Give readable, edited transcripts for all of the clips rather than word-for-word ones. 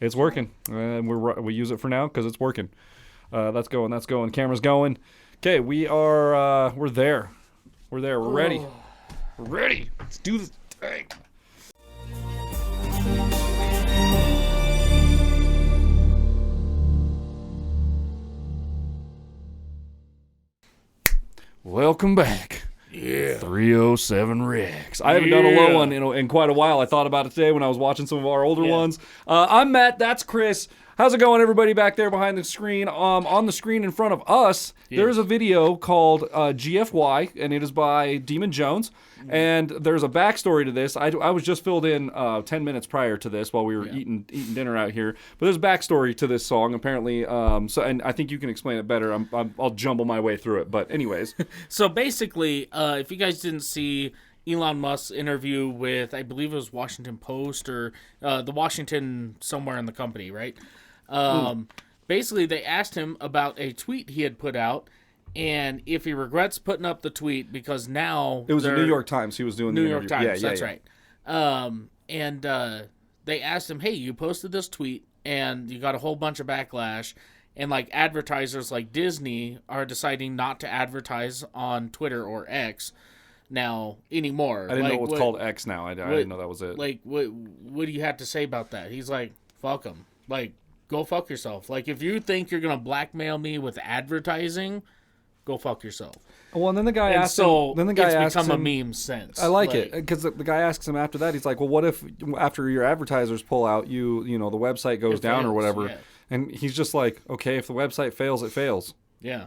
It's working. And we use it for now because it's working. That's going. Camera's going. Okay, we're there. We're ready. We're ready. Let's do this thing. Welcome back. Yeah. 307 Rex. I haven't done a low one in quite a while. I thought about it today when I was watching some of our older ones. I'm Matt. That's Chris. How's it going, everybody back there behind the screen? On the screen in front of us, there's a video called GFY, and it is by Demun Jones. And there's a backstory to this. I was just filled in 10 minutes prior to this while we were eating dinner out here. But there's a backstory to this song, apparently. And I think you can explain it better. I'll jumble my way through it. But anyways. So basically, if you guys didn't see Elon Musk's interview with, I believe it was Washington Post or the Washington somewhere in the company, right? Basically, they asked him about a tweet he had put out, and if he regrets putting up the tweet because now it was the New York Times. He was doing the interview. New York Times. That's right. And they asked him, "Hey, you posted this tweet, and you got a whole bunch of backlash, and like advertisers like Disney are deciding not to advertise on Twitter or X now anymore." I didn't know it was called X now. I didn't know that was it. Like, what do you have to say about that? He's like, "Fuck them. Like, go fuck yourself. Like, if you think you're gonna blackmail me with advertising, go fuck yourself." Well, and then the guy asked him. Then the guy it's become a meme since. I like it because the guy asks him after that. He's like, "Well, what if after your advertisers pull out, you know, the website goes down or whatever?" Yeah. And he's just like, "Okay, if the website fails, it fails." Yeah.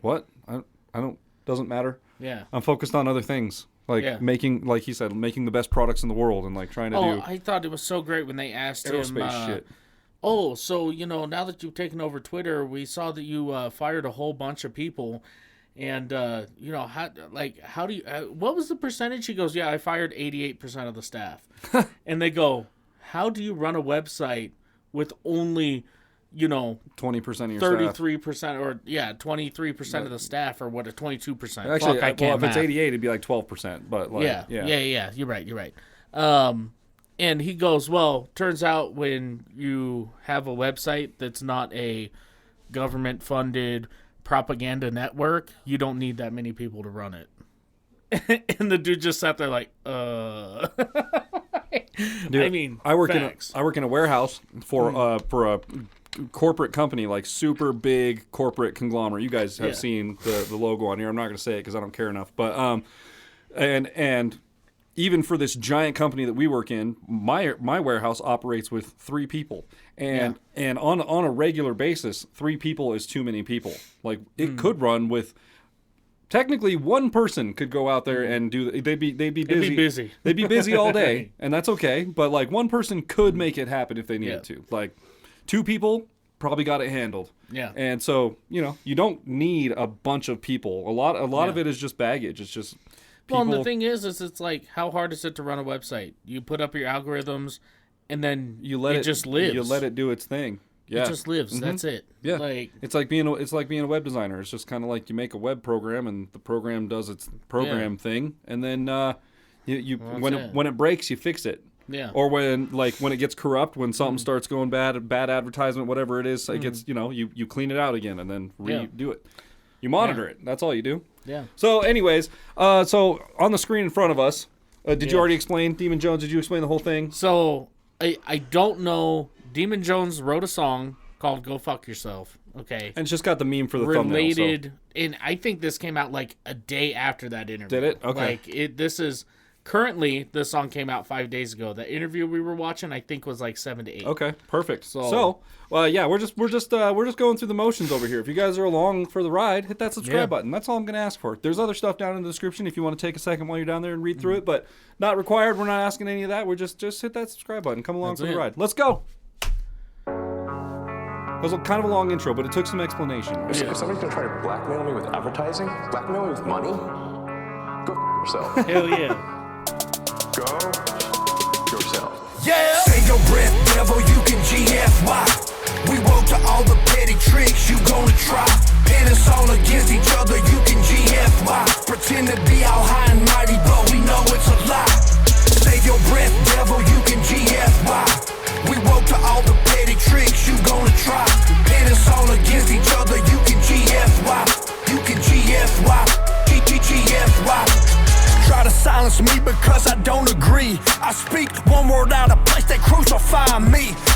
What? I don't. Doesn't matter. Yeah. I'm focused on other things. Like making, like he said, making the best products in the world and like trying to do. Oh, I thought it was so great when they asked him. Shit. Oh, so, you know, now that you've taken over Twitter, we saw that you fired a whole bunch of people. And, you know, how do you, what was the percentage? He goes, yeah, I fired 88% of the staff. And they go, how do you run a website with only, you know, 20% of your 33% staff. Or, 23% of the staff or what, 22%. Actually, if it's 88, it'd be like 12%. But like, yeah. You're right. And he goes, well, turns out when you have a website that's not a government-funded propaganda network, you don't need that many people to run it. And the dude just sat there like, Dude, I mean, I work in a warehouse for a corporate company, like super big corporate conglomerate. You guys have seen the logo on here. I'm not going to say it because I don't care enough. But and even for this giant company that we work in, my warehouse operates with 3 people, and on a regular basis, 3 people is too many people. Like it could run with. Technically, one person could go out there and do. They'd be busy. They'd be busy all day, and that's okay. But like one person could make it happen if they needed to. Like 2 people probably got it handled. Yeah. And so you don't need a bunch of people. A lot of it is just baggage. It's just. Well, and the thing is it's like, how hard is it to run a website? You put up your algorithms, and then it just lives. You let it do its thing. Yeah. It just lives. Mm-hmm. That's it. Yeah. It's like being a web designer. It's just kind of like you make a web program, and the program does its program thing, and then when it breaks, you fix it. Yeah. Or when it gets corrupt, when something starts going bad advertisement, whatever it is, it gets you clean it out again and then redo it. You monitor it. That's all you do. Yeah. So, anyways, so on the screen in front of us, did you already explain Demun Jones? Did you explain the whole thing? So, I don't know. Demun Jones wrote a song called "Go Fuck Yourself." Okay. And it's just got the meme for the thumbnail. So. And I think this came out like a day after that interview. Did it? Okay. Currently, this song came out 5 days ago. The interview we were watching, I think, was like 7 to 8. Okay, perfect. So we're just going through the motions over here. If you guys are along for the ride, hit that subscribe button. That's all I'm going to ask for. There's other stuff down in the description if you want to take a second while you're down there and read through it, but not required. We're not asking any of that. We're just hit that subscribe button. Come along for the ride. Let's go. That was kind of a long intro, but it took some explanation. If somebody's going to try to blackmail me with advertising, blackmail me with money, go yourself. Hell yeah. Go yourself. Yeah! Save your breath, devil, you can GFY. We woke to all the petty tricks you gonna try. Pit us all against each other, you can GFY. Pretend to be all high and mighty, but we know it's a lie. Save your breath, devil, you can GFY. We woke to all the petty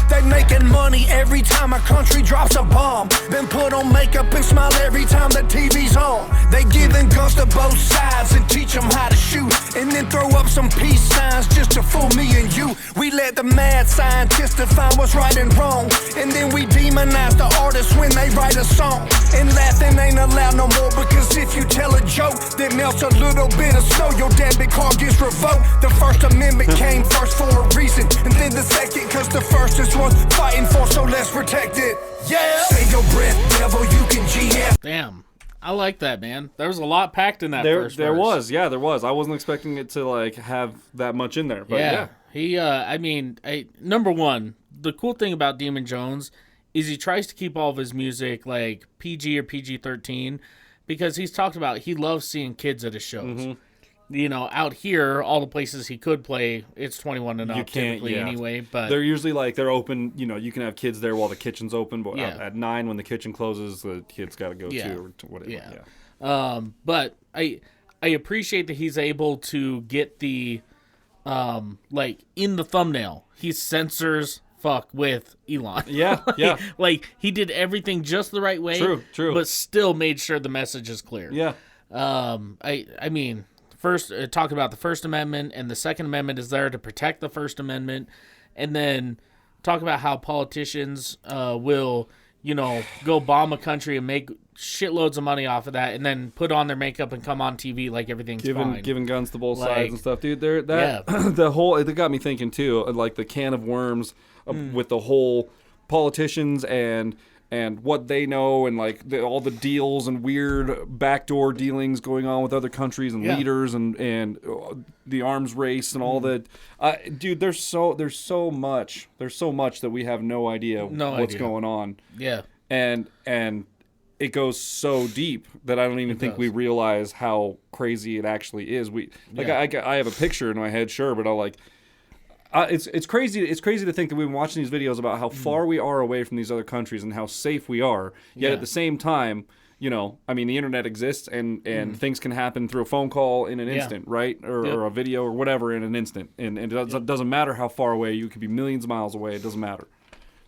They making money every time a country drops a bomb. Been put on makeup and smile every time the TV's on. They giving guns to both sides and teach them how to shoot, and then throw up some peace signs just to fool me and you. We let the mad scientists define what's right and wrong, and then we demonize the artists when they write a song. And laughing ain't allowed no more, because if you tell a joke that melts a little bit of snow, your debit card gets revoked. The First Amendment came first for a reason, and then the second, cause the first is worth fighting for, so let's protect it. Yeah! Save your breath, devil, you can GF. Damn. I like that, man. There was a lot packed in that There verse. was. I wasn't expecting it to like have that much in there, but yeah. He, number one, the cool thing about Demun Jones is he tries to keep all of his music like PG or PG-13, because he's talked about he loves seeing kids at his shows. Mm-hmm. You know, out here, all the places he could play, it's 21 and up typically anyway. But they're usually like they're open. You know, you can have kids there while the kitchen's open, but at 9 when the kitchen closes, the kids got to go too or whatever. Yeah. But I appreciate that he's able to get the like in the thumbnail, he censors fuck with Elon. Yeah, Like he did everything just the right way. True. But still made sure the message is clear. Yeah. I mean. First, talk about the First Amendment, and the Second Amendment is there to protect the First Amendment, and then talk about how politicians will, go bomb a country and make shitloads of money off of that, and then put on their makeup and come on TV like everything's fine. Giving guns to both sides and stuff, dude. It got me thinking too, like the can of worms with the whole politicians and what they know, and like all the deals and weird backdoor dealings going on with other countries and leaders and the arms race and all that. Dude, there's so much that we have no idea what's going on. Yeah. And it goes so deep that I don't even think we realize how crazy it actually is. I have a picture in my head, sure, but I'll like. It's crazy. It's crazy to think that we've been watching these videos about how far we are away from these other countries and how safe we are. Yet at the same time, the internet exists and things can happen through a phone call in an instant, right? Or a video or whatever in an instant. And it doesn't matter how far away. You could be millions of miles away. It doesn't matter.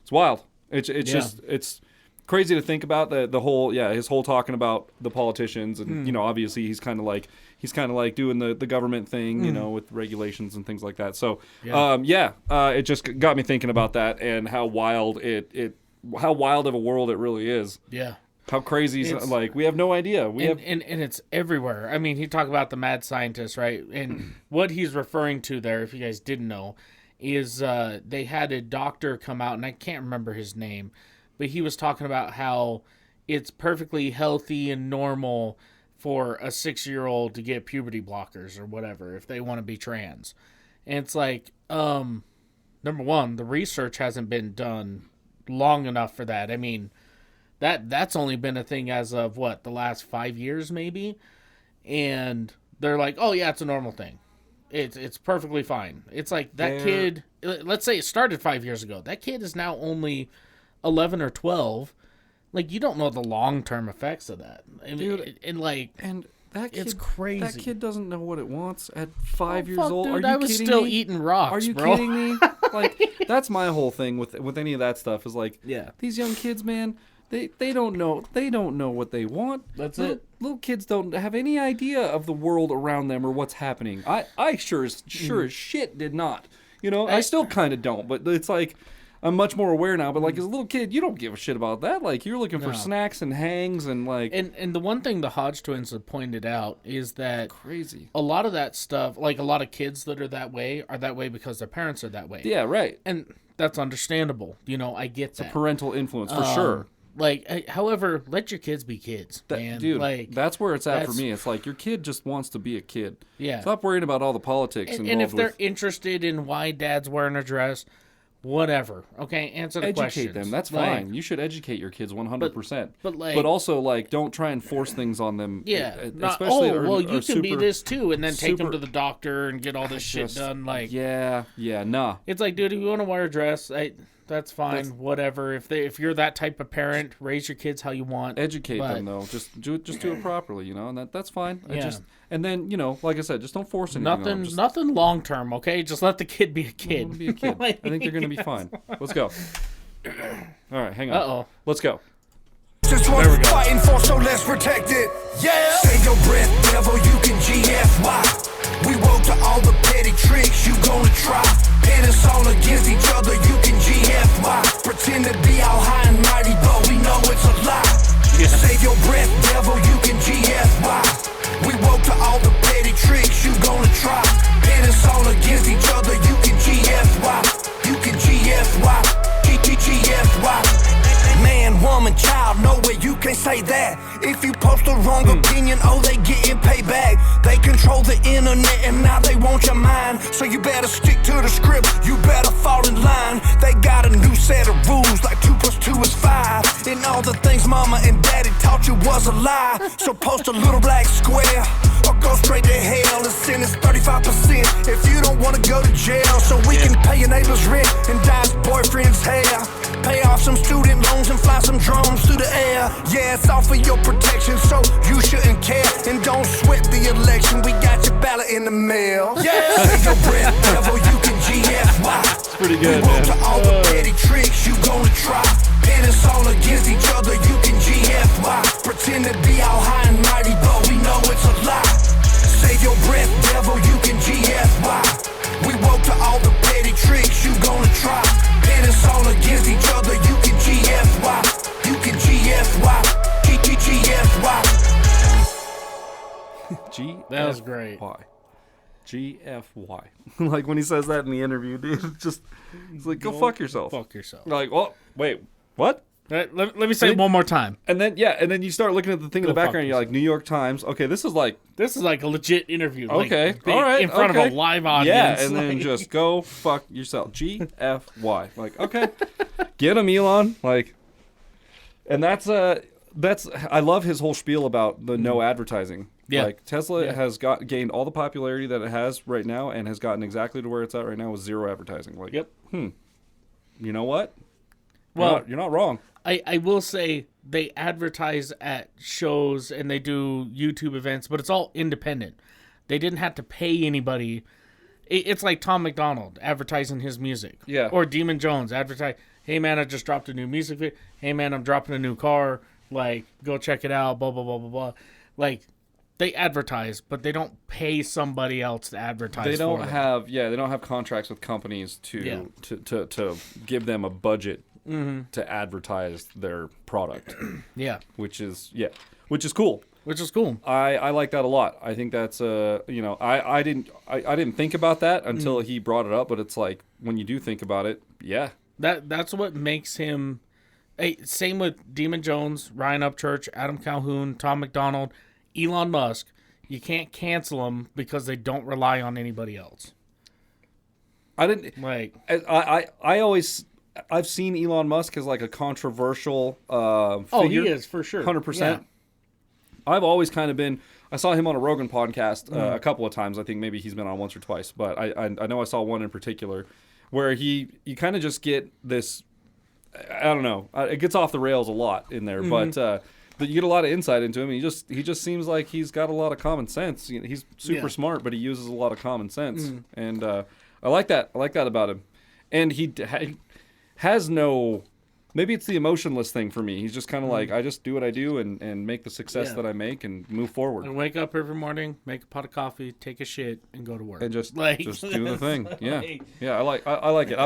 It's wild. It's just crazy to think about the whole his whole talking about the politicians and obviously he's kind of like doing the government thing with regulations and things like that. So it just got me thinking about that and how wild how wild of a world it really is. Yeah. How crazy like we have no idea. And it's everywhere. I mean, he talked about the mad scientist, right? And what he's referring to there, if you guys didn't know, is they had a doctor come out, and I can't remember his name, but he was talking about how it's perfectly healthy and normal for a 6-year-old to get puberty blockers or whatever if they want to be trans. And it's like, number one, the research hasn't been done long enough for that. I mean, that's only been a thing as of the last 5 years maybe. And they're like, oh yeah, it's a normal thing. It's perfectly fine. It's like that kid, let's say it started 5 years ago. That kid is now only 11 or 12. Like, you don't know the long-term effects of that. I mean, dude, and that kid, it's crazy. That kid doesn't know what it wants at 5 years old. Dude, Are you I was kidding still me? eating rocks, Are you bro? kidding me? Like, that's my whole thing with any of that stuff is like, these young kids, man, they don't know what they want. That's it. Little kids don't have any idea of the world around them or what's happening. I sure as shit did not. I still kind of don't, but it's like I'm much more aware now. But like as a little kid, you don't give a shit about that. Like you're looking for snacks and hangs and like. And the one thing the Hodge twins have pointed out is that crazy. A lot of that stuff, like a lot of kids that are that way because their parents are that way. Yeah, right. And that's understandable. I get that. It's a parental influence for sure. However, let your kids be kids, man. Dude, like, that's where it's at for me. It's like your kid just wants to be a kid. Yeah. Stop worrying about all the politics involved. And if they're interested in why dad's wearing a dress, whatever. Okay, answer the questions. Educate them. That's fine. You should educate your kids 100%. But also don't try and force things on them. Yeah. Especially you can be this too, and then take them to the doctor and get all this shit done. Like, nah. It's like, dude, if you want to wear a dress, That's fine. Whatever. If you're that type of parent, raise your kids how you want. Educate them though. Just do it properly, you know, and that's fine. And then, you know, like I said, just don't force anything. Nothing long term, okay? Just let the kid be a kid. Be a kid. I think they're gonna be fine. Let's go. All right, hang on. Uh-oh. Let's go. Just what we're fighting for, so let's protect it. Yeah. Save your breath, devil, you can GFY. We woke to all the petty tricks you gonna try. Pit us all against each other, you can GFY. Pretend to be all high and mighty, but we know it's a lie. Yeah. Save your breath, devil, you can GFY. We woke to all the petty tricks you gonna try. Pit us all against each other, you can GFY. You can GFY. GFY. Man, woman, child, nowhere you can't say that. If you post the wrong opinion, they getting payback. They control the internet and now they want your mind. So you better stick to the script, you better fall in line. They got a new set of rules, like 2 + 2 is 5. And all the things mama and daddy taught you was a lie. So post a little black square, or go straight to hell. The sentence 35% if you don't wanna go to jail. So we can pay your neighbor's rent and dye his boyfriend's hair. Pay off some student loans and fly some drones through the air. Yeah, it's all for your protection, so you shouldn't care. And don't sweat the election, we got your ballot in the mail. Yeah, take your breath, devil, you can GFY. It's pretty good, man. To all the petty tricks you gonna try. Pit us all against each other, you can GFY. Pretend to be all high and mighty, but we know it's a lie. Save your breath, devil, you can GFY. We woke to all the petty tricks you gonna try. Pit us all against each other, you can GFY. You can GFY. GFY. That was great. GFY. Like when he says that in the interview, dude, it's like, go fuck yourself. Fuck yourself. Like, oh, wait, what? Let me say it one more time. And then you start looking at the thing in the background. You're like, New York Times. Okay, this is like a legit interview. Okay, like, all right, in front of a live audience. Yeah, and then just go fuck yourself. GFY. Like, okay, get him, Elon. Like, and that's I love his whole spiel about the no advertising. Yeah. Like Tesla has gained all the popularity that it has right now, and has gotten exactly to where it's at right now with zero advertising. Like, you know what? Well, you're not wrong. I will say they advertise at shows and they do YouTube events, but it's all independent. They didn't have to pay anybody. It's like Tom McDonald advertising his music. Yeah. Or Demun Jones advertise, hey man, I just dropped a new music video. Hey man, I'm dropping a new car. Like, go check it out, blah, blah, blah, blah, blah. Like, they advertise, but they don't pay somebody else to advertise. They don't have contracts with companies to give them a budget to advertise their product. Yeah. Which is cool. Which is cool. I like that a lot. I think that's I didn't think about that until he brought it up, but it's like when you do think about it, yeah. That's what makes him. Hey, same with Demun Jones, Ryan Upchurch, Adam Calhoun, Tom McDonald, Elon Musk. You can't cancel them because they don't rely on anybody else. I've seen Elon Musk as like a controversial figure. Oh, he is for sure, 100%. Yeah. I've always kind of been. I saw him on a Rogan podcast a couple of times. I think maybe he's been on once or twice, but I know I saw one in particular where you kind of just get this. I don't know. It gets off the rails a lot in there, but you get a lot of insight into him. And he just seems like he's got a lot of common sense. He's super smart, but he uses a lot of common sense, and I like that. I like that about him. And he has no. Maybe it's the emotionless thing for me. He's just kind of like, I just do what I do and make the success that I make and move forward. And wake up every morning, make a pot of coffee, take a shit, and go to work. And just do the thing. Yeah, yeah. I like it.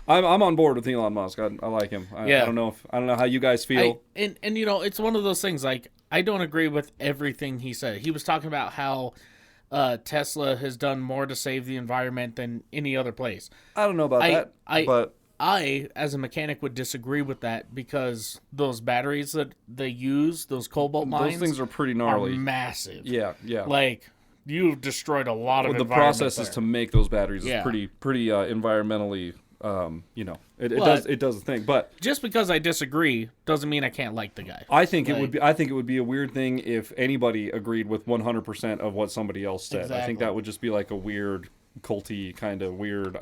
I'm on board with Elon Musk. I like him. I don't know how you guys feel. And it's one of those things. Like, I don't agree with everything he said. He was talking about how Tesla has done more to save the environment than any other place. I don't know about that, but I, as a mechanic, would disagree with that because those batteries that they use, those cobalt mines, those things are pretty gnarly, are massive. Yeah. Like, you've destroyed a lot of the processes to make those batteries is pretty environmentally. It does a thing, but just because I disagree doesn't mean I can't like the guy. I think it would be a weird thing if anybody agreed with 100% of what somebody else said. Exactly. I think that would just be like a weird culty kind of weird.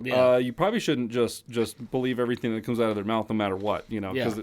Yeah. You probably shouldn't just believe everything that comes out of their mouth, no matter what. Because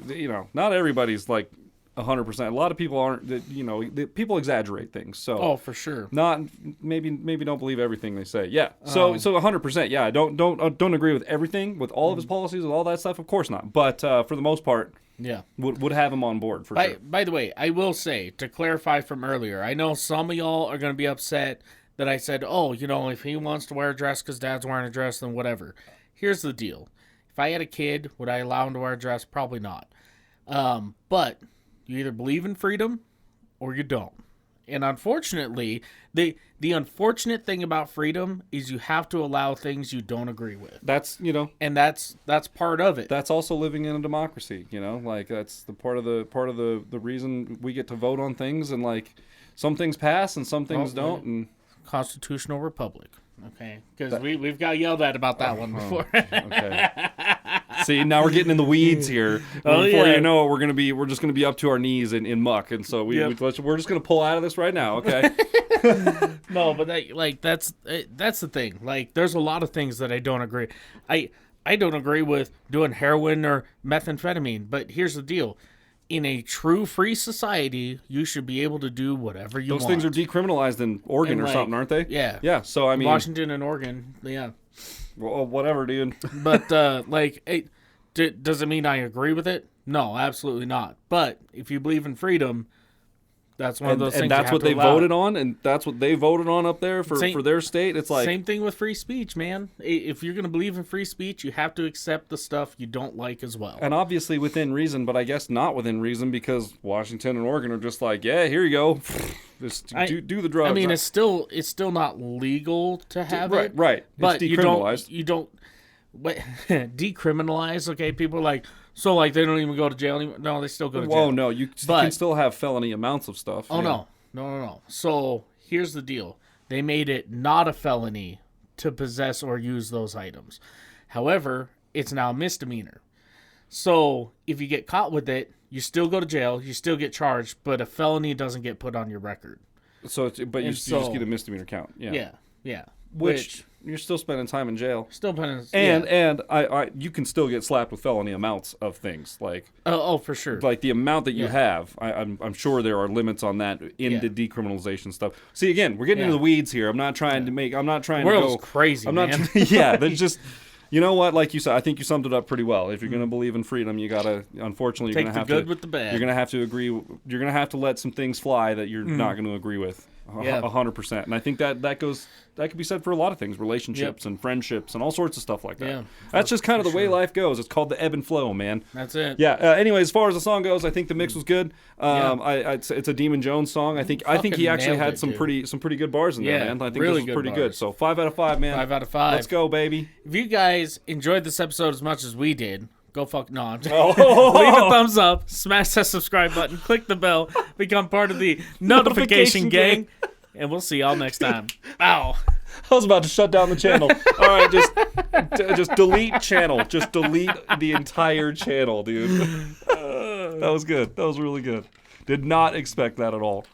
not everybody's like 100%. A lot of people aren't. People exaggerate things. So Oh, for sure. not maybe don't believe everything they say. Yeah. So 100%. Yeah. I don't agree with everything with all of his policies and all that stuff. Of course not. But for the most part, Yeah. would have him on board for sure. By the way, I will say, to clarify from earlier, I know some of y'all are going to be upset that I said, if he wants to wear a dress because dad's wearing a dress, then whatever. Here's the deal. If I had a kid, would I allow him to wear a dress? Probably not. But you either believe in freedom or you don't. And unfortunately, the unfortunate thing about freedom is you have to allow things you don't agree with. That's And that's part of it. that's also living in a democracy. Like that's the part of the reason we get to vote on things, and like some things pass and some things don't. And Constitutional republic. Okay, because we've got yelled at about that one before. Okay. See, now we're getting in the weeds here. Oh, Before yeah. you know it, we're just gonna be up to our knees in muck, and so we're just gonna pull out of this right now. Okay. No, but that's the thing. Like, there's a lot of things that I don't agree. I don't agree with doing heroin or methamphetamine, but here's the deal. In a true free society, you should be able to do whatever you want. Those things are decriminalized in Oregon And, or something, aren't they? Yeah. Yeah. So I mean, Washington and Oregon, yeah. well, whatever, dude. But does it mean I agree with it? No, absolutely not. But if you believe in freedom, that's one of those things. And that's you have what to they allow. voted on, and that's what they voted on up there for their state. It's like Same thing with free speech, man. If you're going to believe in free speech, you have to accept the stuff you don't like as well. and obviously within reason, but I guess not within reason, because Washington and Oregon are just like, yeah, here you go, just do the drugs. I mean, it's still not legal to have it. Right. But It's you decriminalized. don't but decriminalize. Okay, people are like, so like they don't even go to jail anymore. No, they still go to jail. Whoa, no, you can still have felony amounts of stuff. Oh, yeah. no. So here's the deal. They made it not a felony to possess or use those items. However, it's now a misdemeanor. So if you get caught with it, you still go to jail, you still get charged, but a felony doesn't get put on your record. So, you just get a misdemeanor count. Yeah. Yeah. Which you're still spending time in jail. still penance. And I you can still get slapped with felony amounts of things like for sure. like the amount that you Yeah. have. I'm sure there are limits on that in the decriminalization stuff. See, again, we're getting Yeah. into the weeds here. I'm not trying to World's crazy, I'm man. not. Yeah, there's just. You know what? Like you said, I think you summed it up pretty well. If you're going to believe in freedom, you gotta. Unfortunately, you're Take going to the have good to. with the bad. You're going to have to agree. You're going to have to let some things fly that you're not going to agree with. Yeah. 100%. And I think that could be said for a lot of things, relationships and friendships and all sorts of stuff like that. Yeah, That's just kind of the way life goes. It's called the ebb and flow, man. That's it. Yeah. Anyway, as far as the song goes, I think the mix was good. It's a Demun Jones song. I think he Fucking actually nailed had it, some dude. pretty good bars in there, Yeah, man. I think really this was good pretty bars. good. So 5 out of 5, man. 5 out of 5. Let's go, baby. If you guys enjoyed this episode as much as we did, go fuck no. I'm just, Oh. leave a thumbs up, smash that subscribe button, click the bell, become part of the notification gang, and we'll see y'all next time. Ow. I was about to shut down the channel. All right, just delete channel. Just delete the entire channel, dude. That was good. That was really good. Did not expect that at all.